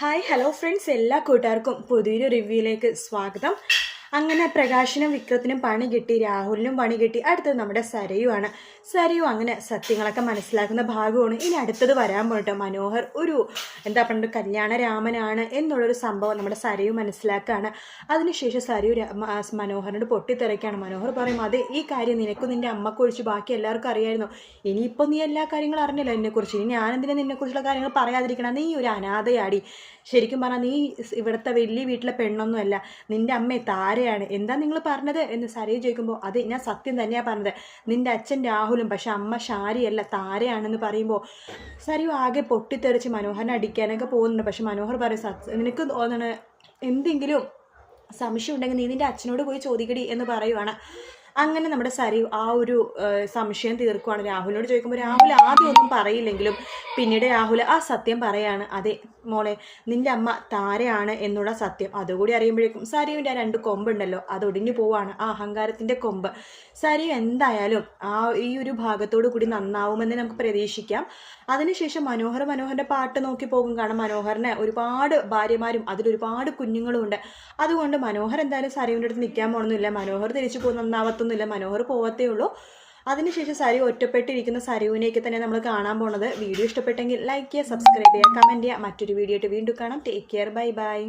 Hi hello friends, എല്ലാ കൂട്ടുകാർക്കും പുതിയൊരു റിവ്യൂയിലേക്ക് സ്വാഗതം. അങ്ങനെ പ്രകാശിനും വിക്രത്തിനും പണി കിട്ടി, രാഹുലിനും പണി കിട്ടി. അടുത്തത് നമ്മുടെ സരയുമാണ്. സരയു അങ്ങനെ സത്യങ്ങളൊക്കെ മനസ്സിലാക്കുന്ന ഭാഗമാണ്. ഇനി അടുത്തത് വരാൻ പോയിട്ട് മനോഹർ ഒരു എന്താ പറയുക കല്യാണ രാമനാണ് എന്നുള്ളൊരു സംഭവം നമ്മുടെ സരയു മനസ്സിലാക്കുകയാണ്. അതിനുശേഷം സരയു മനോഹറിനോട് പൊട്ടിത്തെറിക്കുകയാണ്. മനോഹർ പറയും, അതെ, ഈ കാര്യം നിനക്കും നിൻ്റെ അമ്മക്കൊഴിച്ച് ബാക്കി എല്ലാവർക്കും അറിയായിരുന്നു. ഇനിയിപ്പോൾ നീ എല്ലാ കാര്യങ്ങളും അറിഞ്ഞല്ലോ എന്നെക്കുറിച്ച്. ഇനി ഞാനെന്തിനാ നിന്നെക്കുറിച്ചുള്ള കാര്യങ്ങൾ പറയാതിരിക്കണം? നീ ഒരു അനാഥയാടി. ശരിക്കും പറഞ്ഞാൽ നീ ഇവിടുത്തെ വലിയ വീട്ടിലെ പെണ്ണൊന്നുമല്ല, നിൻ്റെ അമ്മ താരയാണ്. എന്താ നിങ്ങൾ പറഞ്ഞത് എന്ന് സരയു ചോദിക്കുമ്പോൾ, അത് ഞാൻ സത്യം തന്നെയാണ് പറഞ്ഞത്. നിൻ്റെ അച്ഛൻ രാഹുലും, പക്ഷെ അമ്മ ഷാരിയല്ല, താരയാണെന്ന് പറയുമ്പോൾ സരയു ആകെ പൊട്ടിത്തെറിച്ച് മനോഹരനെ അടിക്കാനൊക്കെ പോകുന്നുണ്ട്. പക്ഷെ മനോഹർ പറയും, നിനക്ക് തോന്നണ എന്തെങ്കിലും സംശയം ഉണ്ടെങ്കിൽ നീ നിൻ്റെ അച്ഛനോട് പോയി ചോദിക്കടി എന്ന് പറയുവാണ്. അങ്ങനെ നമ്മുടെ സരയു ആ ഒരു സംശയം തീർക്കുവാണ്. രാഹുലിനോട് ചോദിക്കുമ്പോൾ രാഹുൽ ആദ്യം ഒന്നും പറയില്ലെങ്കിലും പിന്നീട് രാഹുൽ ആ സത്യം പറയാണ്. അതെ മോളെ, നിൻ്റെ അമ്മ താരയാണ് എന്നുള്ള സത്യം അതുകൂടി അറിയുമ്പോഴേക്കും സരയുവിൻ്റെ ആ 2 കൊമ്പുണ്ടല്ലോ അത് ഒടിഞ്ഞു പോവാണ്, ആ അഹങ്കാരത്തിൻ്റെ കൊമ്പ്. സരയു എന്തായാലും ഈ ഒരു ഭാഗത്തോടു കൂടി നന്നാവുമെന്ന് നമുക്ക് പ്രതീക്ഷിക്കാം. അതിനുശേഷം മനോഹറിൻ്റെ പാട്ട് നോക്കി പോകും. കാരണം മനോഹറിന് ഒരുപാട് ഭാര്യമാരും അതിലൊരുപാട് കുഞ്ഞുങ്ങളും ഉണ്ട്. അതുകൊണ്ട് മനോഹർ എന്തായാലും സരയുവിൻ്റെ അടുത്ത് നിൽക്കാൻ പോകണമെന്നില്ല. മനോഹർ തിരിച്ചു നന്നാവത്തൊന്നുമില്ല, മനോഹർ പോവത്തേ ഉള്ളൂ. അതിനുശേഷം സരയു ഒറ്റപ്പെട്ടിരിക്കുന്ന സരയുവിനേക്ക് തന്നെ നമ്മൾ കാണാൻ പോണത്. വീഡിയോ ഇഷ്ടപ്പെട്ടെങ്കിൽ ലൈക്ക് ചെയ്യുക, സബ്സ്ക്രൈബ് ചെയ്യുക, കമൻറ്റ് ചെയ്യുക. മറ്റൊരു വീഡിയോ ആയിട്ട് വീണ്ടും കാണാം. Take care, bye bye.